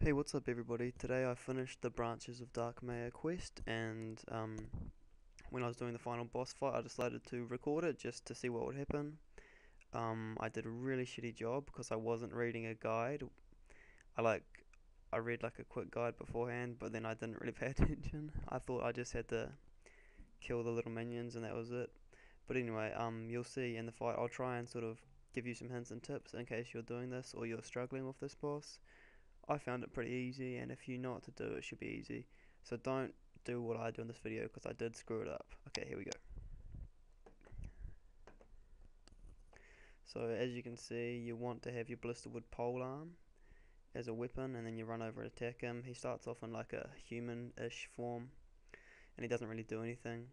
Hey, what's up everybody? Today I finished the Branches of Darkmeyer quest, and when I was doing the final boss fight I decided to record it just to see what would happen. I did a really shitty job because I wasn't reading a guide. I like I read like a quick guide beforehand, but then I didn't really pay attention. I thought I just had to kill the little minions and that was it. But anyway, you'll see in the fight I'll try and sort of give you some hints and tips in case you're doing this or you're struggling with this boss. I found it pretty easy, and if you know what to do, it should be easy. So don't do what I do in this video, because I did screw it up. Okay, here we go. So as you can see, you want to have your blisterwood polearm as a weapon, and then you run over and attack him. He starts off in like a human-ish form, and he doesn't really do anything.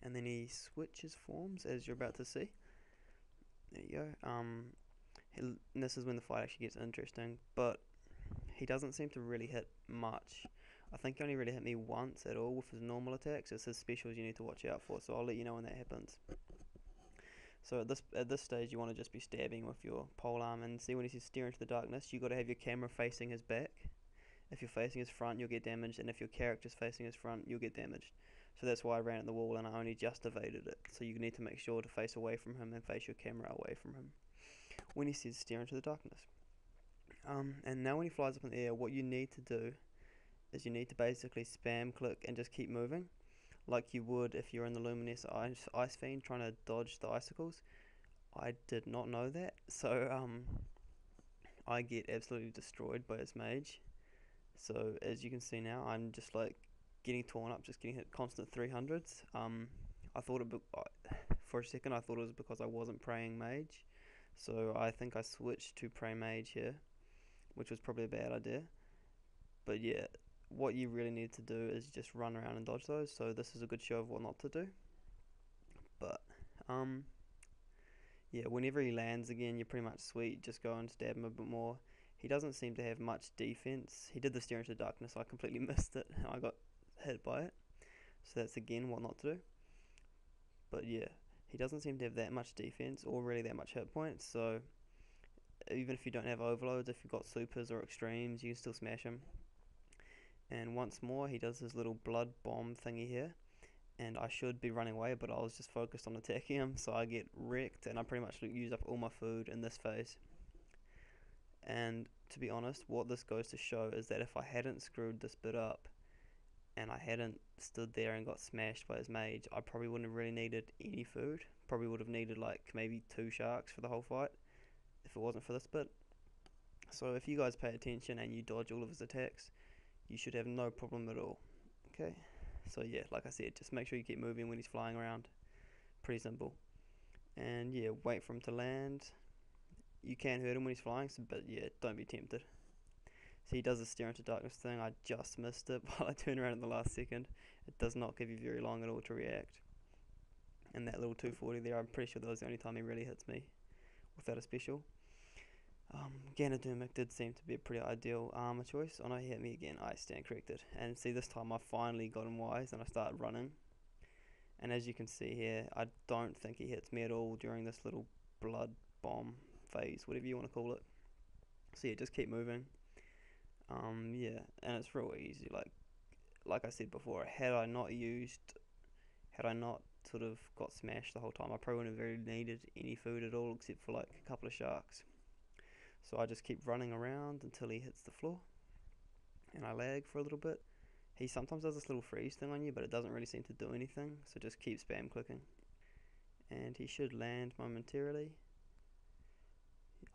And then he switches forms, as you're about to see. There you go. And this is when the fight actually gets interesting, but he doesn't seem to really hit much. I think he only really hit me once at all with his normal attacks. It's his specials you need to watch out for, so I'll let you know when that happens. So at this stage you want to just be stabbing with your polearm, and see when he says stare into the darkness, you got to have your camera facing his back. If you're facing his front you'll get damaged, and if your character's facing his front you'll get damaged. So that's why I ran at the wall and I only just evaded it. So you need to make sure to face away from him and face your camera away from him when he says stare into the darkness. And now when he flies up in the air, what you need to do is you need to basically spam click and just keep moving, like you would if you're in the Luminous Ice Fiend trying to dodge the icicles. I did not know that, so I get absolutely destroyed by his mage. So as you can see now, I'm just like getting torn up, just getting hit constant 300s. I thought for a second I thought it was because I wasn't praying mage, so I think I switched to pray mage here, which was probably a bad idea. But yeah, what you really need to do is just run around and dodge those. So this is a good show of what not to do. But yeah, whenever he lands again, you're pretty much sweet. Just go and stab him a bit more. He doesn't seem to have much defense. He did the stare into the darkness. I completely missed it. I got hit by it. So that's again what not to do. But yeah, he doesn't seem to have that much defense or really that much hit points. So even if you don't have overloads, if you've got supers or extremes, you can still smash him. And once more he does his little blood bomb thingy here, and I should be running away, but I was just focused on attacking him, so I get wrecked and I pretty much use up all my food in this phase. And to be honest, what this goes to show is that if I hadn't screwed this bit up and I hadn't stood there and got smashed by his mage, I probably wouldn't have really needed any food. Probably would have needed like maybe 2 sharks for the whole fight if it wasn't for this bit. So if you guys pay attention and you dodge all of his attacks, you should have no problem at all. Okay, so yeah, like I said, just make sure you keep moving when he's flying around. Pretty simple. And yeah, wait for him to land. You can hurt him when he's flying, but yeah, don't be tempted. So he does the stare into darkness thing. I just missed it while I turned around in the last second. It does not give you very long at all to react. And that little 240 there, I'm pretty sure that was the only time he really hits me without a special. Ganodermic did seem to be a pretty ideal armor choice. Oh no, he hit me again. I stand corrected. And see, this time I finally got him wise and I started running. And as you can see here, I don't think he hits me at all during this little blood bomb phase, whatever you want to call it. So yeah, just keep moving. Yeah, and it's real easy. Like I said before, had I not sort of got smashed the whole time, I probably wouldn't have really needed any food at all except for like a couple of sharks. So I just keep running around until he hits the floor, and I lag for a little bit. He sometimes does this little freeze thing on you, but it doesn't really seem to do anything, so just keep spam clicking. And he should land momentarily.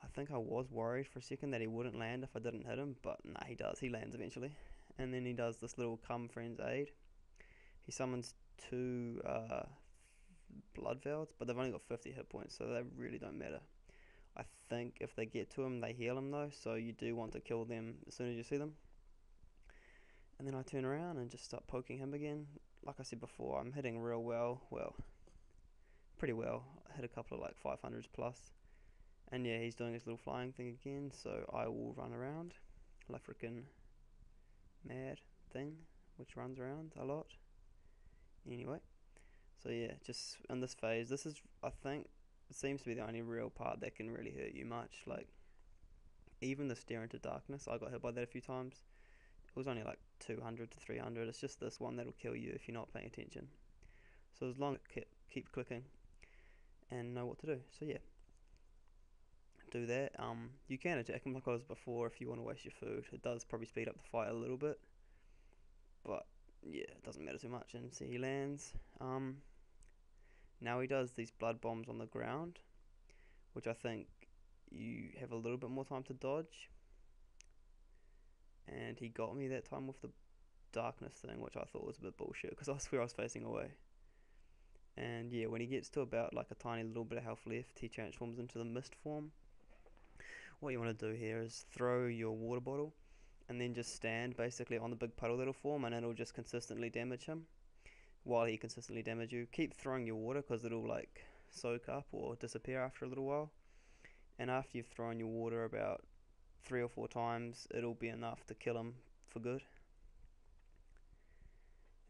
I think I was worried for a second that he wouldn't land if I didn't hit him, but nah, he does. He lands eventually. And then he does this little come friends aid. He summons 2 blood valves, but they've only got 50 hit points, so they really don't matter. I think if they get to him, they heal him though, so you do want to kill them as soon as you see them. And then I turn around and just start poking him again. Like I said before, I'm hitting real well, pretty well. I hit a couple of like 500s plus. And yeah, he's doing his little flying thing again, so I will run around like freaking mad thing, which runs around a lot. Anyway, so yeah, just in this phase, this is, I think, it seems to be the only real part that can really hurt you much. Like, Even the Stare into Darkness, I got hit by that a few times. It was only like 200 to 300. It's just this one that'll kill you if you're not paying attention. So as long as keep clicking and know what to do. So yeah, do that. You can attack him like I was before if you want to waste your food. It does probably speed up the fight a little bit, but yeah, it doesn't matter too much. And see, he lands. Now he does these blood bombs on the ground, which I think you have a little bit more time to dodge. And he got me that time with the darkness thing, which I thought was a bit bullshit because I swear I was facing away. And yeah, when he gets to about like a tiny little bit of health left, he transforms into the mist form. What you want to do here is throw your water bottle and then just stand basically on the big puddle that'll form, and it'll just consistently damage him while he consistently damages you. Keep throwing your water because it'll like soak up or disappear after a little while, and after you've thrown your water about 3 or 4 times, it'll be enough to kill him for good.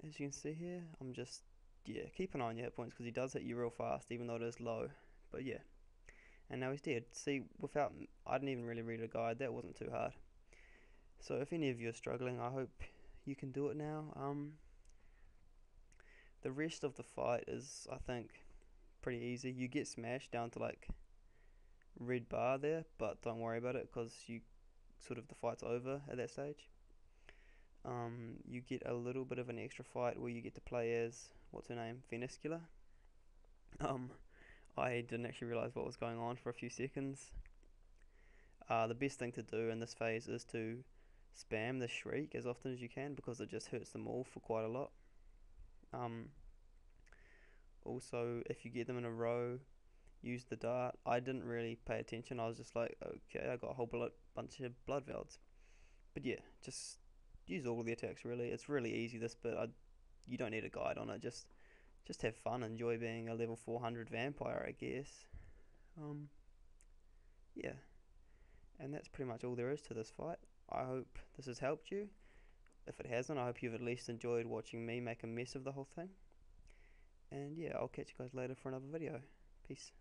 As you can see here, I'm just, yeah, keep an eye on your hit points because he does hit you real fast even though it is low. But yeah, and now he's dead. See, I didn't even really read a guide, that wasn't too hard. So if any of you are struggling, I hope you can do it now. The rest of the fight is, I think, pretty easy. You get smashed down to like red bar there, but don't worry about it because the fight's over at that stage. You get a little bit of an extra fight where you get to play as, what's her name, Veniscula. I didn't actually realise what was going on for a few seconds. The best thing to do in this phase is to spam the shriek as often as you can because it just hurts them all for quite a lot. Also, if you get them in a row, use the dart. I didn't really pay attention. I was just like, okay, I got a whole bunch of blood velds. But yeah, just use all of the attacks really. It's really easy this bit. You don't need a guide on it. Just have fun. Enjoy being a level 400 vampire, I guess. Yeah. And that's pretty much all there is to this fight. I hope this has helped you. If it hasn't, I hope you've at least enjoyed watching me make a mess of the whole thing. And yeah, I'll catch you guys later for another video. Peace.